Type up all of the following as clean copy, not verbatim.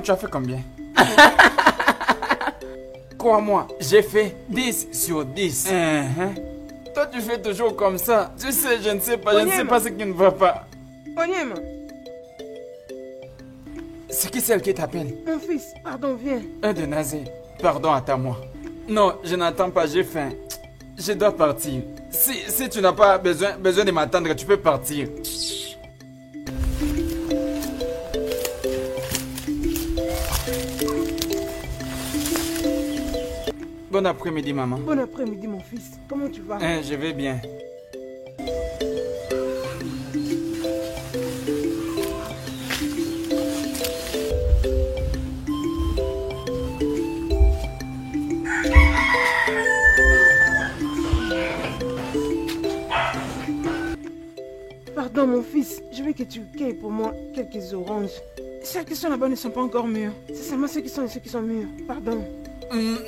tu as fait combien? Crois-moi, j'ai fait 10 sur 10. Toi, tu fais toujours comme ça. Tu sais, je ne sais pas ce qui ne va pas. Onyema. C'est qui celle qui t'appelle? Mon fils, pardon, viens. De Nazé, pardon, attends-moi. Non, je n'attends pas, j'ai faim. Je dois partir. Si tu n'as pas besoin de m'attendre, tu peux partir. Bon après-midi, maman. Bon après-midi, mon fils. Comment tu vas? Je vais bien. Pardon, mon fils. Je veux que tu cueilles pour moi quelques oranges. Celles qui sont là-bas ne sont pas encore mûres. C'est seulement ceux qui sont mûrs. Pardon.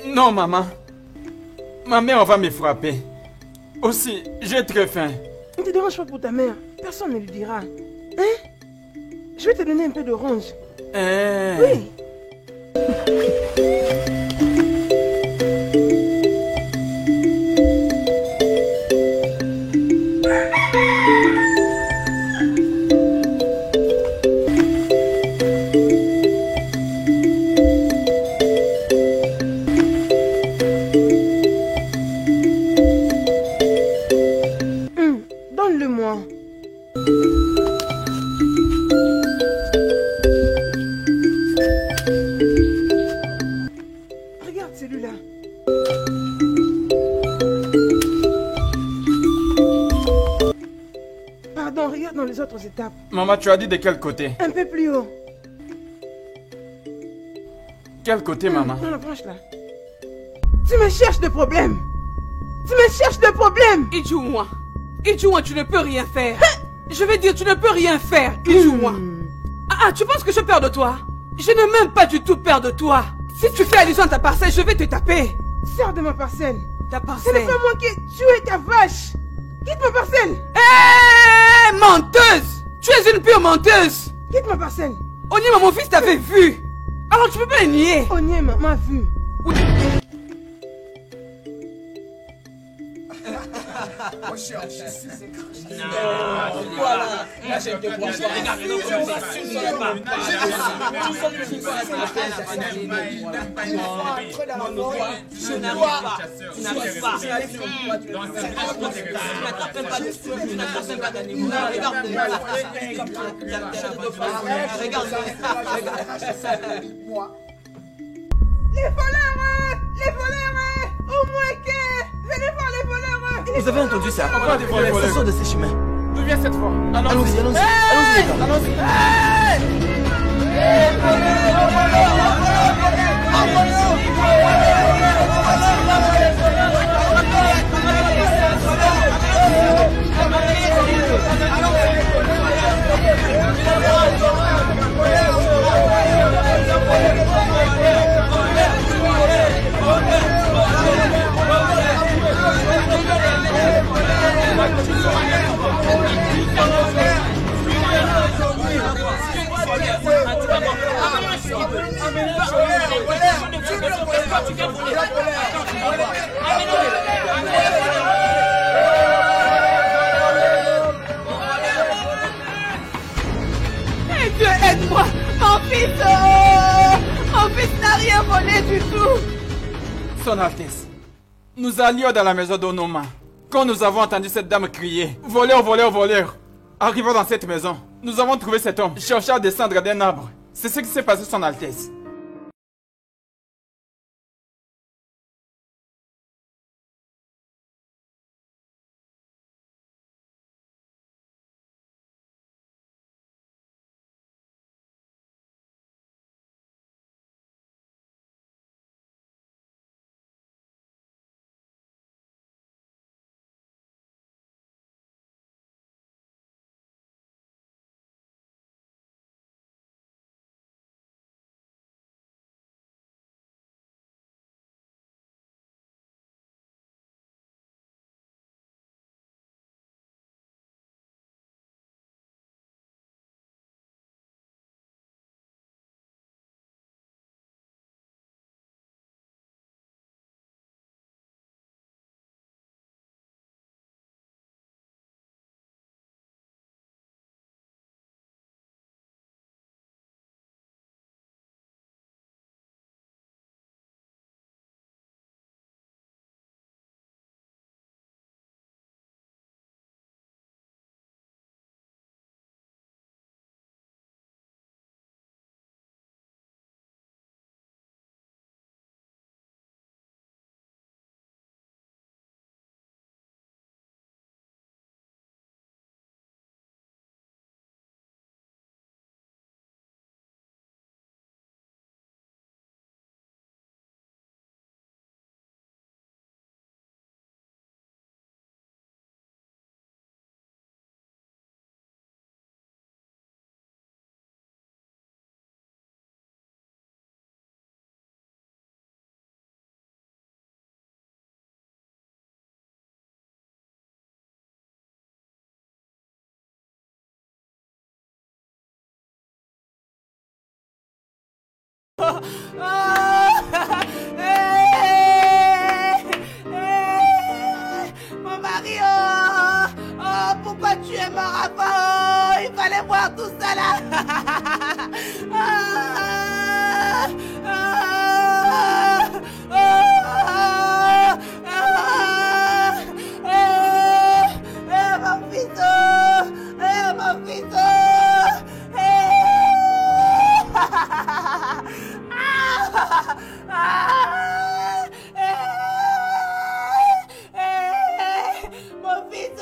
Non, maman. Ma mère va me frapper. Aussi, j'ai très faim. Ne te dérange pas pour ta mère. Personne ne lui dira. Hein? Je vais te donner un peu d'orange. Oui. Donne-le-moi. Regarde celui-là. Pardon, regarde dans les autres étapes. Maman, tu as dit de quel côté? Un peu plus haut. Quel côté, maman? Dans la branche là. Tu me cherches de problème. Tu me cherches de problème. Idjouma. Idjouma, tu ne peux rien faire. Je vais dire, tu ne peux rien faire. Idjouma. Ah, tu penses que je peur de toi? Je n'ai même pas du tout peur de toi. Si tu fais allusion à ta parcelle, je vais te taper. Sors de ma parcelle. Ta Ce parcelle. n'est pas moi qui ai tué ta vache. Quitte ma parcelle. Hé, menteuse. Tu es une pure menteuse. Quitte ma parcelle. Onyema, mon fils t'avait vu. Alors tu peux pas le nier. Onyema m'a vu. Oui. Voilà, là je te vois. Je n'arrive pas. Tu n'arrives pas. Les voleurs! Les voleurs! Au moins que! Venez voir les voleurs! Vous avez entendu ça? Encore des voleurs. Ce sont de ces chemins. D'où vient cette fois? Allons-y, allons-y. Allons-y, les gars. Allons-y. Eh Dieu, aide-moi. Mon fils n'a rien volé du tout. Son Altesse, nous allions dans la maison d'Onoma. Quand nous avons entendu cette dame crier « Voleur, voleur, voleur !» Arrivant dans cette maison, nous avons trouvé cet homme cherchant à descendre d'un arbre. C'est ce qui s'est passé, Son Altesse. Mon mari, oh, pourquoi tu es mort avant? Il fallait voir tout ça là. Mon fils, mon fils. Mon fils.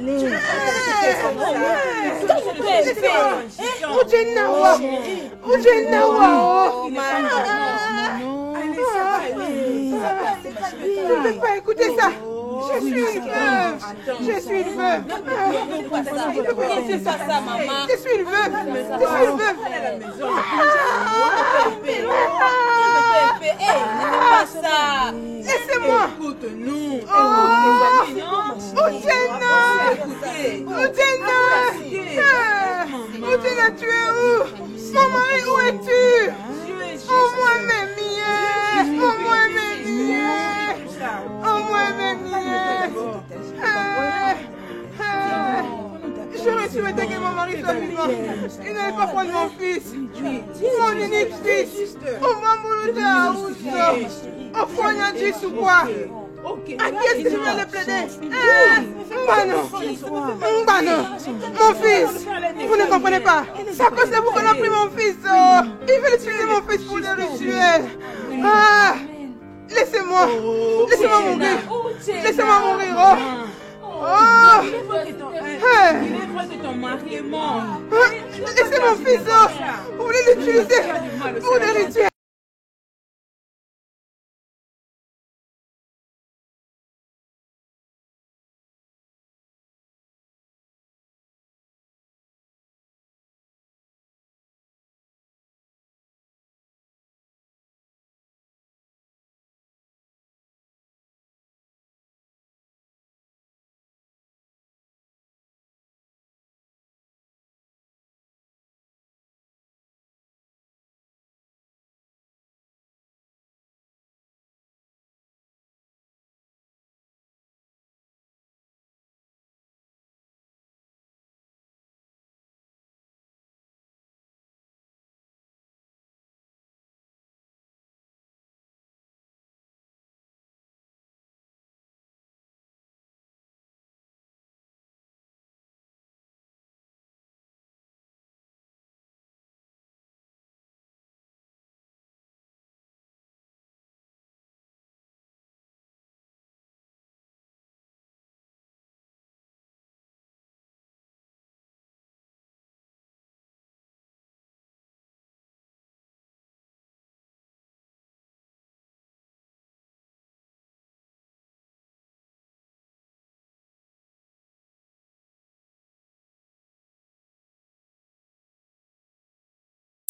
Allez. Tu ne peux pas écouter ça. Je suis une veuve. Je suis une veuve. Je suis une veuve. Laissez-moi. Écoute-nous. Oudjena, tu es où? Mon mari, où es-tu? Au-moi mes miens. Au-moi mes miens. Au-moi mes miens. J'aurais souhaité que mon mari soit vivant. Il n'allait pas prendre mon fils. Mon unique fils. Au Mamoulouta Aousso. Au Foignadjis ou quoi? À qui est-ce que je vais le plaider? Mbano, mon fils. Vous ne comprenez pas. C'est à cause de vous qu'on a pris mon fils. Il veut utiliser mon fils pour des rituels. Laissez-moi. Laissez-moi mourir. Laissez-moi mourir. Il est vrai que ton mari est mort. Laissez mon fils. Vous voulez l'utiliser pour des rituels.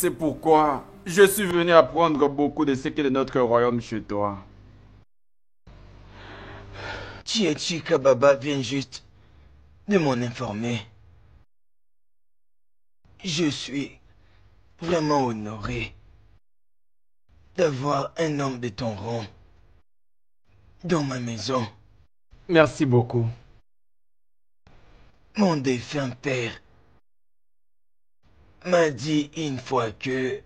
C'est pourquoi je suis venu apprendre beaucoup de ce qui est de notre royaume chez toi. Chieka Baba vient juste de m'en informer. Je suis vraiment honoré d'avoir un homme de ton rang dans ma maison. Merci beaucoup. Mon défunt père m'a dit une fois que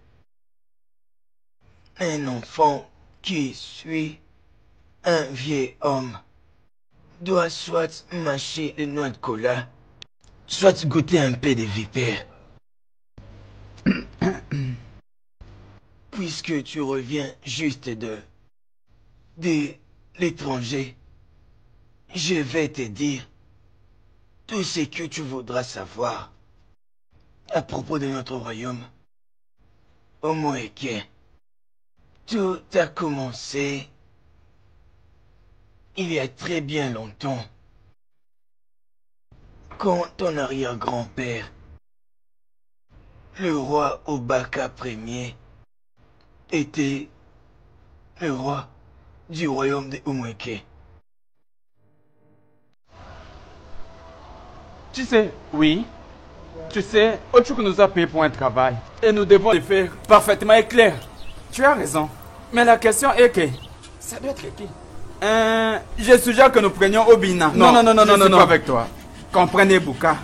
un enfant qui suit un vieil homme doit soit mâcher les noix de cola, soit goûter un peu de vipère. Puisque tu reviens juste de l'étranger, je vais te dire tout ce que tu voudras savoir à propos de notre royaume. Omoeke, tout a commencé il y a très bien longtemps, quand ton arrière-grand-père, le roi Obaka Ier, était le roi du royaume de Omoeke. Tu sais, oui. Tu sais, Ochuku nous a payé pour un travail. Et nous devons le faire parfaitement et clair. Tu as raison. Mais la question est que... Ça doit être qui? Je suggère que nous prenions Obina. Non, je suis pas avec toi. Comprenez, Ebuka.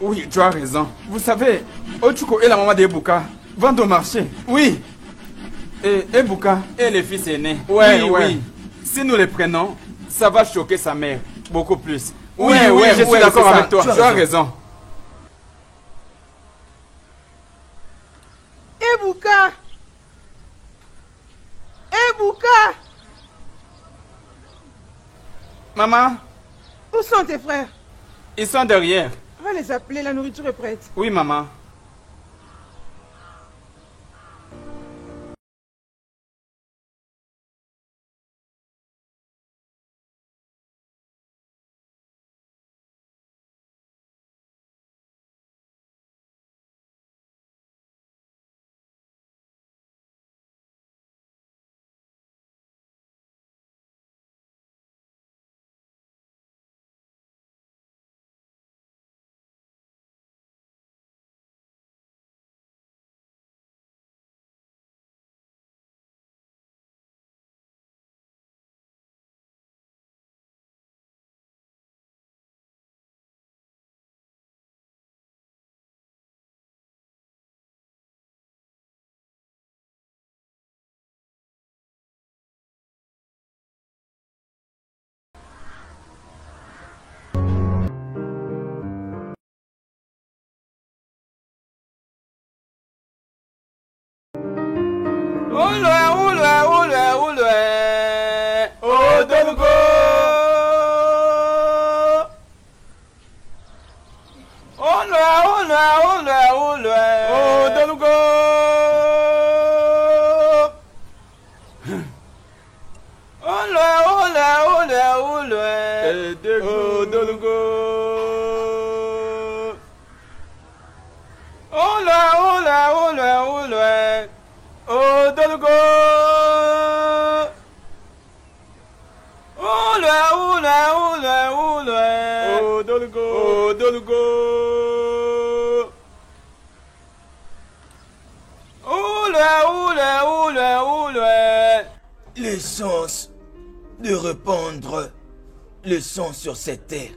Oui, tu as raison. Vous savez, Ochuku et la maman d'Ebuka vendent au marché. Oui. Et Ebuka est le fils aîné. Oui. Si nous les prenons, ça va choquer sa mère. Beaucoup plus. Oui, je suis d'accord avec toi. Tu as raison. Ebuka! Ebuka! Maman? Où sont tes frères? Ils sont derrière. On va les appeler, la nourriture est prête. Oui, maman. L'essence de répandre le sang sur cette terre,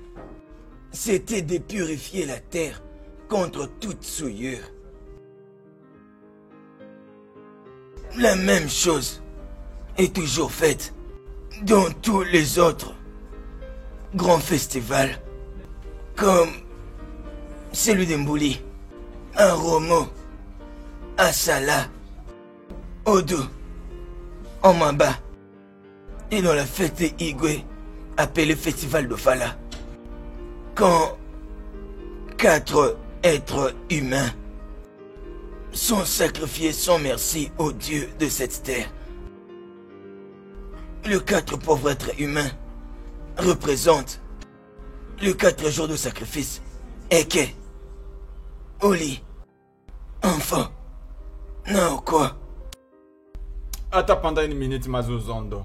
c'était de purifier la terre contre toute souillure. La même chose est toujours faite dans tous les autres grands festivals, comme celui d'Mbouli, à Romo, à Salah, Odo, en Mamba, et dans la fête des Igwe, appelée Festival d'Ofala. Quand 4 êtres humains sont sacrifiés sans merci aux dieux de cette terre. Les 4 pauvres êtres humains représentent les 4 jours de sacrifice. Eke, Oli, enfant, Naoko. Attends pendant une minute, Mazuzondo.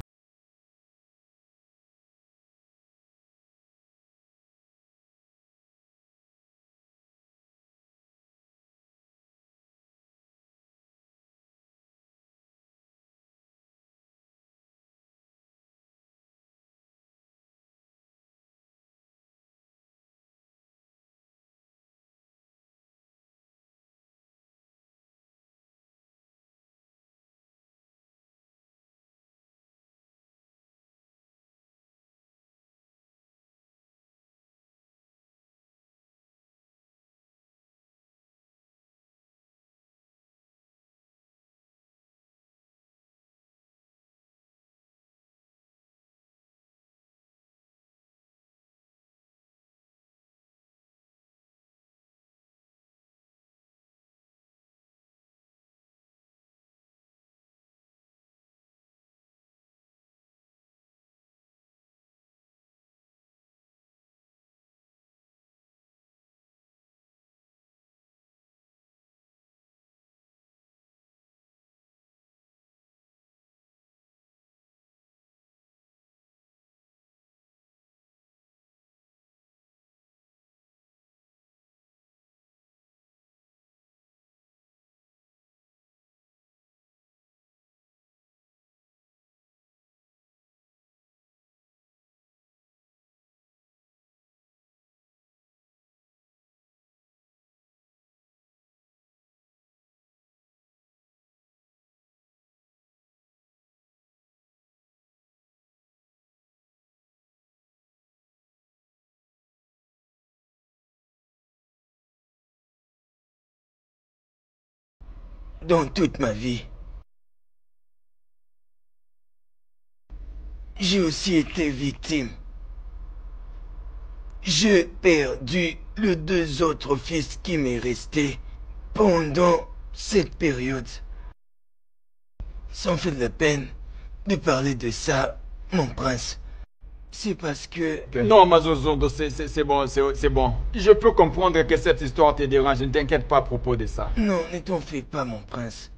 Dans toute ma vie, j'ai aussi été victime j'ai perdu les 2 autres fils qui m'est resté pendant cette période. Ça me fait de la peine de parler de ça, mon prince. C'est parce que... Non, Mazozondo, c'est bon, c'est bon. Je peux comprendre que cette histoire te dérange, ne t'inquiète pas à propos de ça. Non, ne t'en fais pas, mon prince.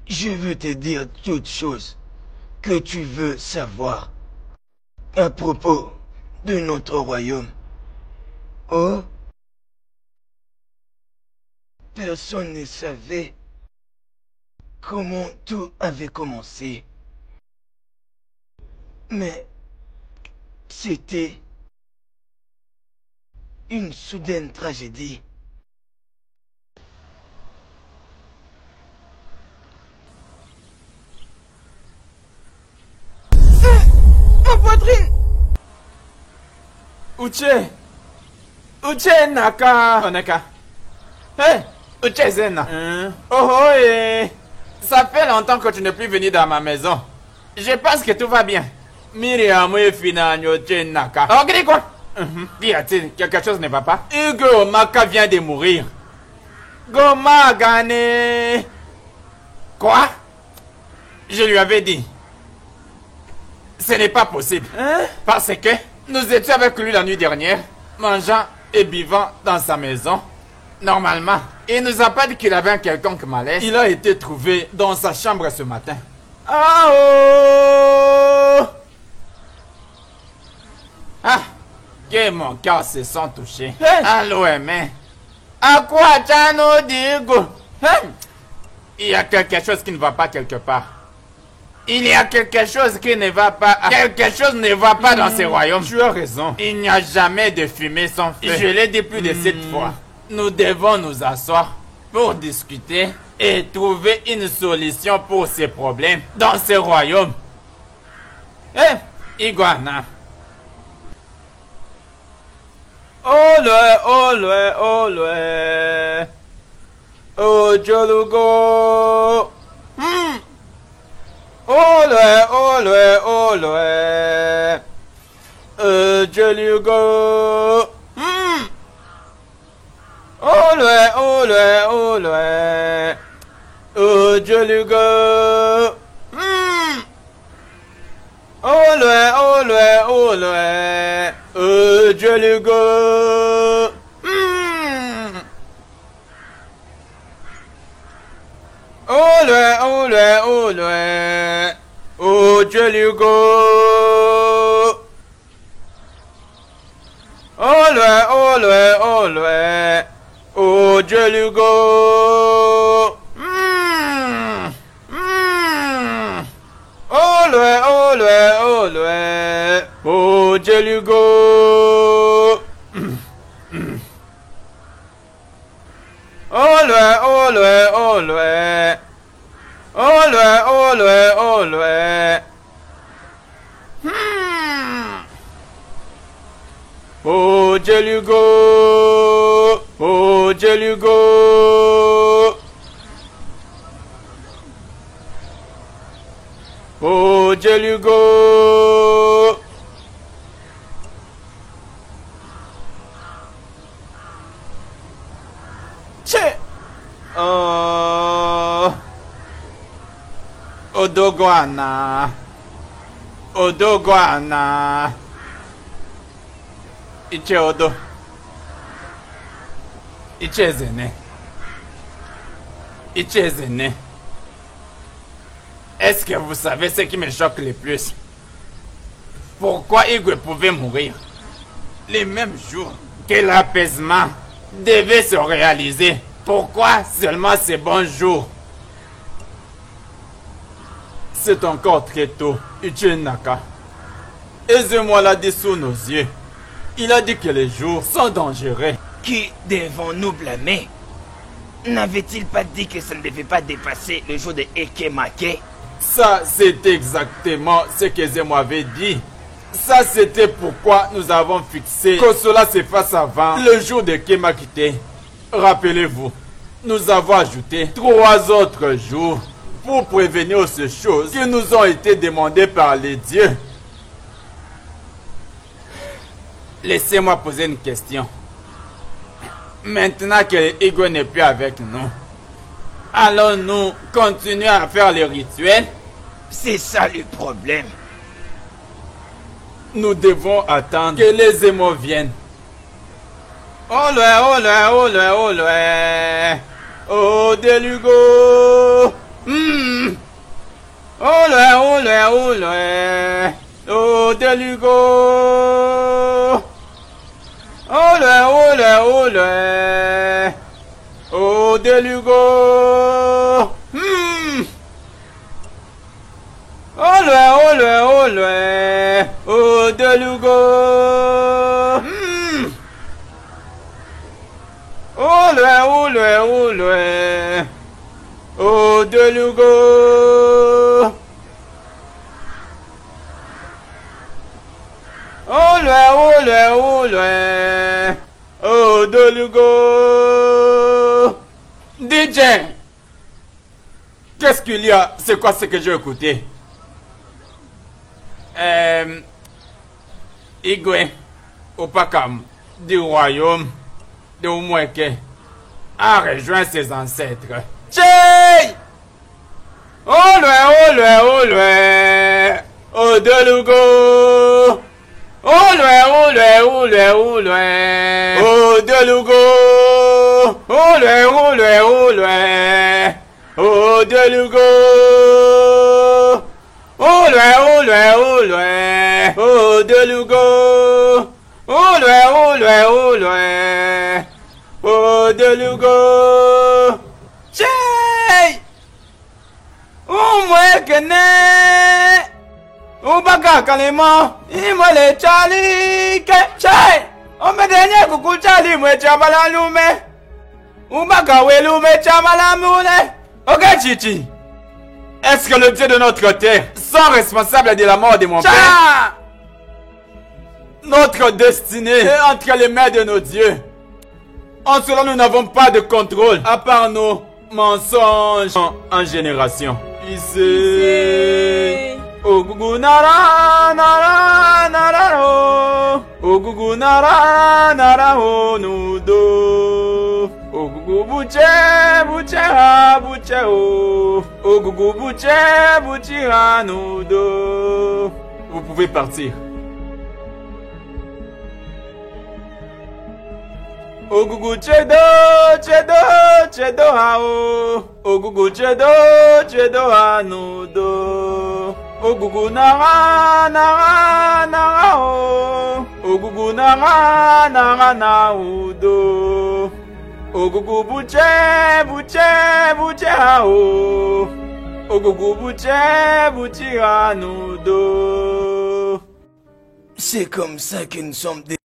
Je veux te dire toutes choses que tu veux savoir à propos de notre royaume. Oh, personne ne savait comment tout avait commencé. Mais c'était une soudaine tragédie. Ma poitrine! Uche Naka. Oneka. Hey, Uche Zena. Oh oh, ça fait longtemps que tu n'es plus venu dans ma maison. Je pense que tout va bien. Miriam et Fina Uche Naka. Oh, qu'est-ce quoi? Qu'y a-t-il? Quelque chose ne va pas? Hugo Maka vient de mourir. Goma Gane. Quoi? Je lui avais dit. Ce n'est pas possible. Parce que nous étions avec lui la nuit dernière, mangeant et buvant dans sa maison. Normalement, il nous a pas dit qu'il avait un quelconque malaise. Il a été trouvé dans sa chambre ce matin. Ah oh! Ah! Que mon cœur se sent touché. Allô, mais à quoi tu nous dis? Il y a quelque chose qui ne va pas quelque part. Il y a quelque chose qui ne va pas. Quelque chose ne va pas dans ce royaume. Tu as raison. Il n'y a jamais de fumée sans feu. Je l'ai dit plus de 7 fois. Nous devons nous asseoir pour discuter et trouver une solution pour ces problèmes dans ce royaume. Iguana. Olé. Oh, Jolugo. Olé. Jolugo. Olé. Oh, Jolugo. Olé. Oh, Jolugo. Olé. Oh, Jolugo. Olé. Oh, Jolugo. Olé. Oh, Jolugo. Oh, Jolugo. Oh, Jolugo. Oh, Jolugo. Che. Oh. Odoguana. Iche Odo. Iche Zene. Est-ce que vous savez ce qui me choque le plus? Pourquoi Igwe pouvait mourir les mêmes jours que l'apaisement devait se réaliser? Pourquoi seulement ces bons jours? C'est encore très tôt, Uche Naka. Eze-moi l'a dit sous nos yeux. Il a dit que les jours sont dangereux. Qui devons-nous blâmer? N'avait-il pas dit que ça ne devait pas dépasser le jour de Ekemake? Ça, c'est exactement ce que Eze-moi avait dit. Ça, c'était pourquoi nous avons fixé que cela se fasse avant le jour de Kemakite. Rappelez-vous, nous avons ajouté 3 autres jours pour prévenir ces choses qui nous ont été demandées par les dieux. Laissez-moi poser une question. Maintenant que Igwe n'est plus avec nous, allons-nous continuer à faire les rituels? C'est ça le problème. Nous devons attendre que les émaux viennent. Oh loin, oh loin, oh loin, oh loin. Oh Delugo. Oh loin, oh loin, oh loin. Oh Delugo. Oh loin, oh loin, oh loin. Oh Delugo. Oh loin, oh loin, oh loin. Oh Delugo. Oh loin, oh loin, oh loin. Oh Delugo. Oh loin, oh loin, oh loin. Oh Delugo. DJ, qu'est-ce qu'il y a? C'est quoi ce que j'ai écouté? Igwe, Opakam, du royaume de Umweke, a rejoint ses ancêtres. Tchèi! Oh loin, oh loin, oh loin. Oh Delugo. Oh loin, oh loin, oh loin, oh loin. Oh Delugo. Oh loin, oh loin, oh loin. Oh Delugo. Oh loin, oh loin, oh loin. Oh Delugo. Oh loin, oh loin, oh loin. Oh Delugo. Tchèi! Umwekene. Ubaka kalemo. Imole Charlie. Tchèi! Omedenye kuku Charlie mwe chabala lume. Ubaka welume chabala mune. Ok Chichi. Est-ce que le Dieu de notre terre sont responsables de la mort de mon père? Notre destinée est entre les mains de nos dieux. En cela, nous n'avons pas de contrôle, à part nos mensonges en génération. Ici. Ogugu nara nara nara ho. Ogugu nara nara ho nudo. Ogugu buche buche ha buche ho. Ogugu buche buche ha nudo. Vous pouvez partir. Ogugu chedo chedo chedo ha o. Ogugu chedo chedo ha nudo. Ogugu nara nara nara o. Ogugu nara nara na udo. Ogugu buche buche buche ha o. Ogugu buche buche ha nudo. C'est comme ça que nous sommes des...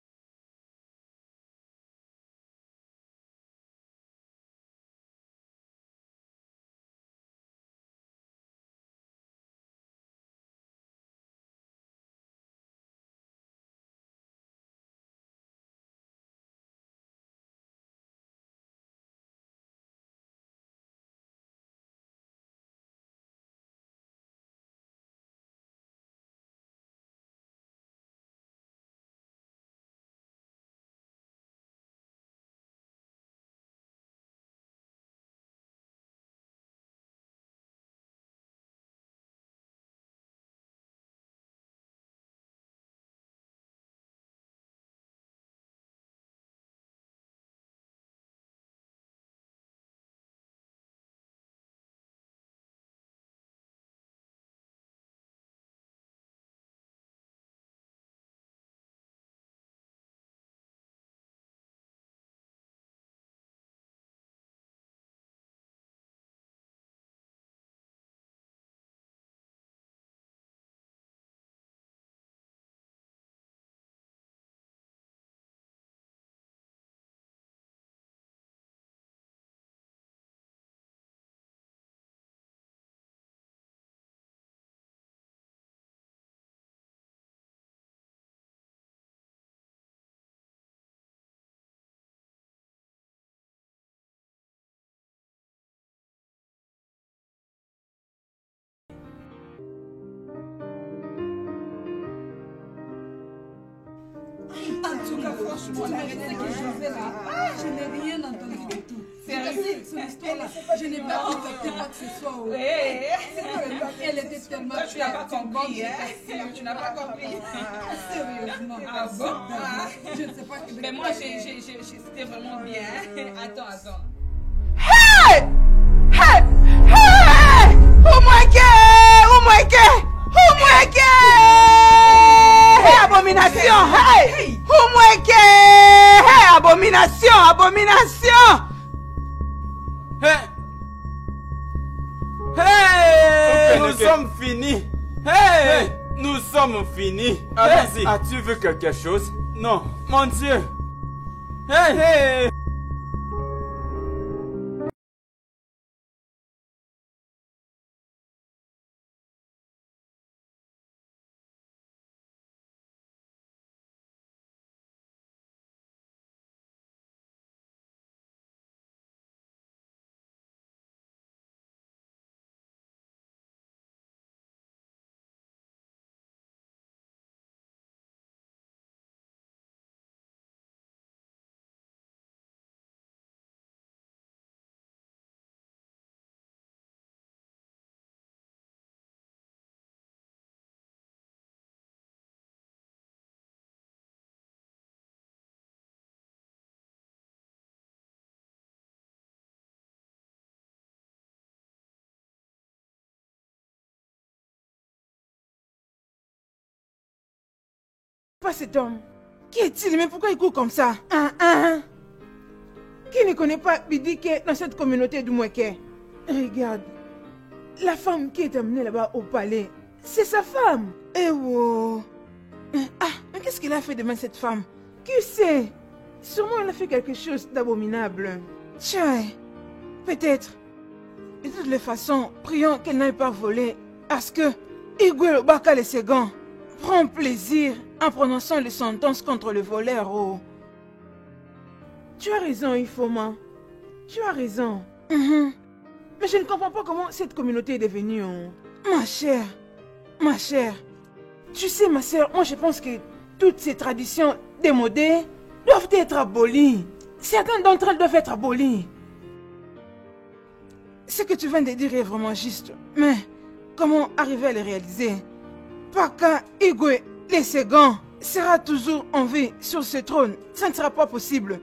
En tout cas, franchement, la réalité que je fais là, je n'ai rien entendu du tout. Sérieux, son histoire-là, je n'ai pas contacté quoi que ce soit. Elle était tellement tu n'as pas compris, hein? Tu n'as pas compris. Sérieusement. Ah bon? Je ne sais pas. Mais moi, c'était vraiment bien. Attends. Hey! Hey! Hey! Hey, abomination! Hey! Hey, abomination! Hey! Hey! Nous sommes finis! Hey! Nous sommes finis! Allons-y! As-tu vu quelque chose? Non! Mon Dieu! Hey! Pas cet homme. Qui est-il? Mais pourquoi il court comme ça? Qui ne connaît pas Bidike dans cette communauté du Mweke? Regarde. La femme qui est amenée là-bas au palais, c'est sa femme. Eh wow. Mais qu'est-ce qu'elle a fait devant cette femme? Qui sait? Sûrement elle a fait quelque chose d'abominable. Tiens, peut-être. De toutes les façons, prions qu'elle n'aille pas voler. Parce que Igwe Bakal et ses gants prend plaisir en prononçant les sentences contre le voleur. Oh. Tu as raison, Ifoma. Tu as raison. Mais je ne comprends pas comment cette communauté est devenue. Oh. Ma chère. Tu sais, ma soeur, moi je pense que toutes ces traditions démodées doivent être abolies. Certaines d'entre elles doivent être abolies. Ce que tu viens de dire est vraiment juste. Mais comment arriver à le réaliser? Paka Igwe Lesegan sera toujours en vie sur ce trône. Ça ne sera pas possible.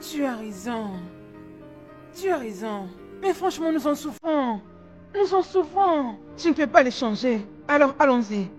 Tu as raison. Mais franchement, nous en souffrons. Tu ne peux pas les changer. Alors, allons-y.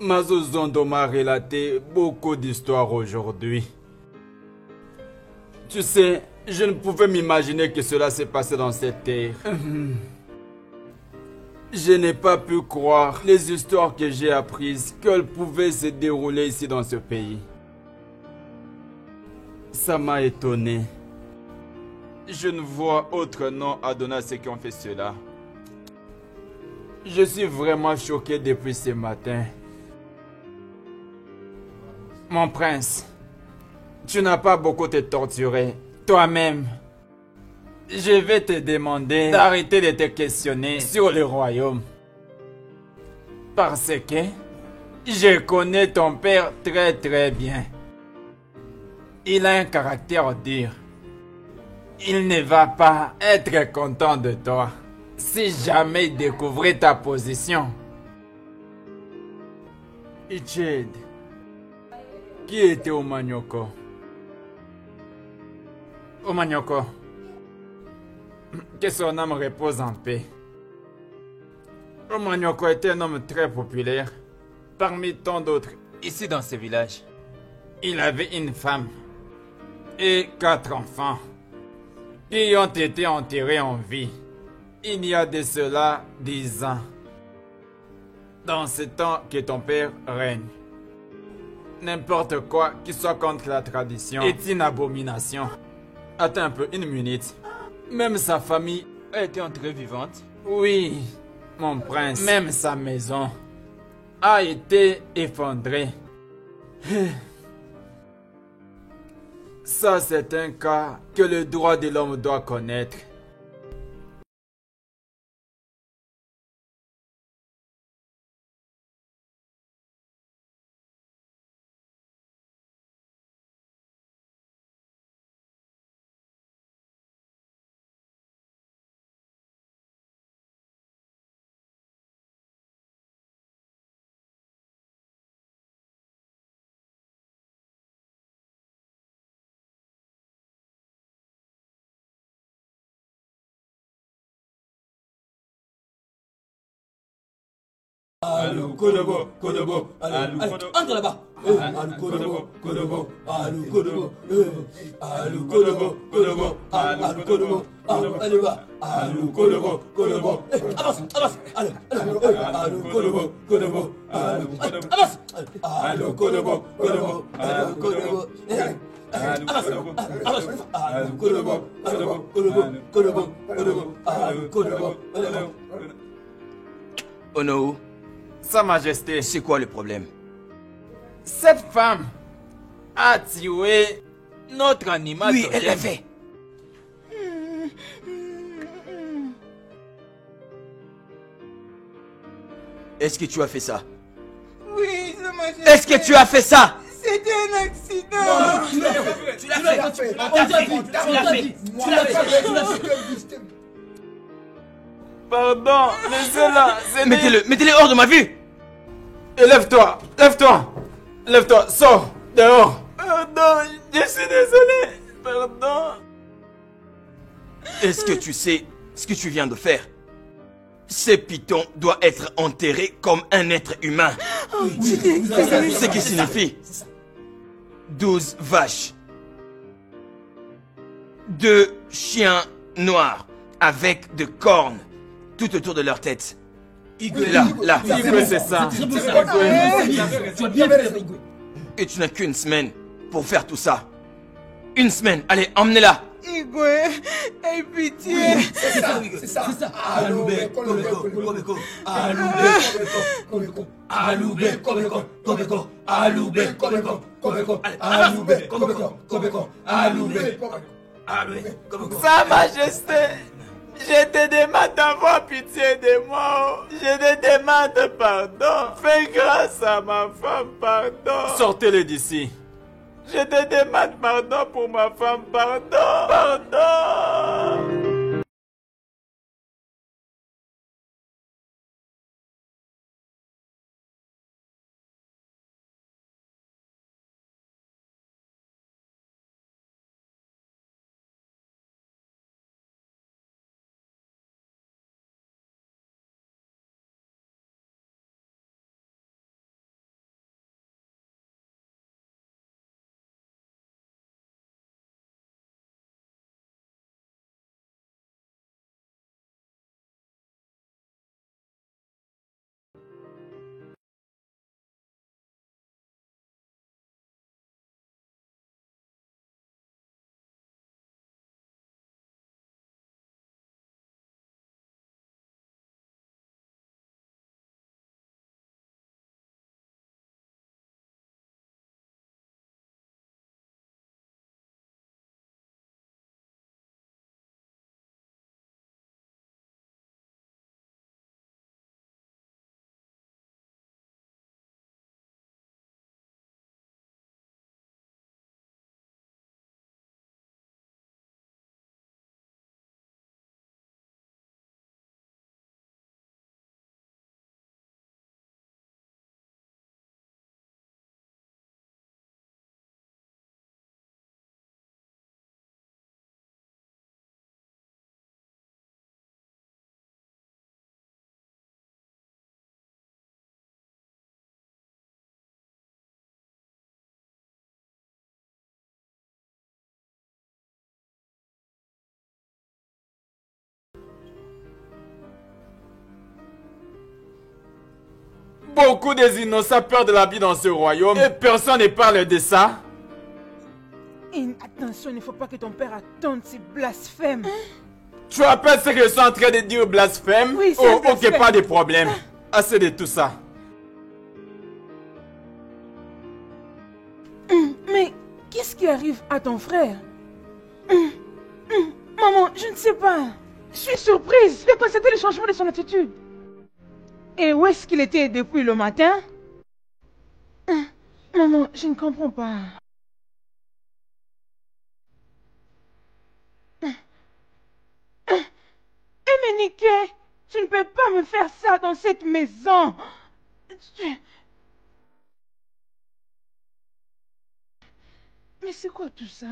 Mazozondo m'a relaté beaucoup d'histoires aujourd'hui. Tu sais, je ne pouvais m'imaginer que cela s'est passé dans cette terre. Je n'ai pas pu croire les histoires que j'ai apprises qu'elles pouvaient se dérouler ici dans ce pays. Ça m'a étonné. Je ne vois autre nom à donner à ceux qui ont fait cela. Je suis vraiment choqué depuis ce matin. Mon prince, tu n'as pas beaucoup te torturé toi-même. Je vais te demander d'arrêter de te questionner sur le royaume. Parce que je connais ton père très bien. Il a un caractère dur. Il ne va pas être content de toi. Si jamais il découvrait ta position. Iched, qui était Omanyoko? Omanyoko, que son âme repose en paix. Omanyoko était un homme très populaire parmi tant d'autres ici dans ce village. Il avait une femme et 4 enfants qui ont été enterrés en vie il y a de cela 10 ans. Dans ce temps que ton père règne, n'importe quoi qui soit contre la tradition est une abomination. Attends un peu, une minute. Même sa famille a été enterrée vivante? Oui, mon prince. Même sa maison a été effondrée. Ça, c'est un cas que le droit de l'homme doit connaître. Allô, Kodobo, Kodobo, allô, entre là-bas. Allô, Kodobo, Kodobo, allô, Kodobo, allô, Kodobo, Kodobo, allô, Kodobo, allô, bas, allô, Kodobo, Kodobo, avance, avance, allô, allô, Kodobo, Kodobo, allô, avance, allô, Kodobo, Kodobo, allô, Kodobo, Ono, Sa Majesté, c'est quoi le problème? cette femme a tué notre animal. Oui, totem. elle l'a fait. Est-ce que tu as fait ça? Oui, Sa Majesté. Est-ce que tu as fait ça? C'était un accident. Tu l'as fait. Pardon, laissez-la. Mettez-le hors de ma vue. Et lève-toi, lève-toi. Lève-toi, sors, dehors. Pardon, je suis désolé. Pardon. Est-ce que tu sais ce que tu viens de faire? Ce python doit être enterré comme un être humain. Ce qui signifie 12 vaches, 2 chiens noirs avec de cornes tout autour de leur tête. Là. Igwe, c'est ça. Tu as bien fait, Igwe. Et tu n'as qu'une semaine pour faire tout ça. Une semaine. Allez, emmenez-la. Igwe, aie pitié. C'est ça. Aloubé, Kobeko, Kobeko, Aloubé, Kobeko, Aloubé, Kobeko, Kobeko, Aloubé, Kobeko, Kobeko, Aloubé, Kobeko, Kobeko, Aloubé, Kobeko. Sa Majesté, je te demande d'avoir pitié de moi. Je te demande pardon. Fais grâce à ma femme, pardon. Sortez-le d'ici. Je te demande pardon pour ma femme, pardon. Pardon. Beaucoup des innocents perdent la vie dans ce royaume et personne ne parle de ça. Attention, il ne faut pas que ton père attende ces blasphèmes. Tu appelles ce que je suis en train de dire blasphème? Oui, c'est ok, pas de problème. Assez de tout ça. Mais qu'est-ce qui arrive à ton frère? Maman, je ne sais pas. Je suis surprise de constater le changement de son attitude. Et où est-ce qu'il était depuis le matin? Maman, je ne comprends pas. Emenike, tu ne peux pas me faire ça dans cette maison. Mais c'est quoi tout ça?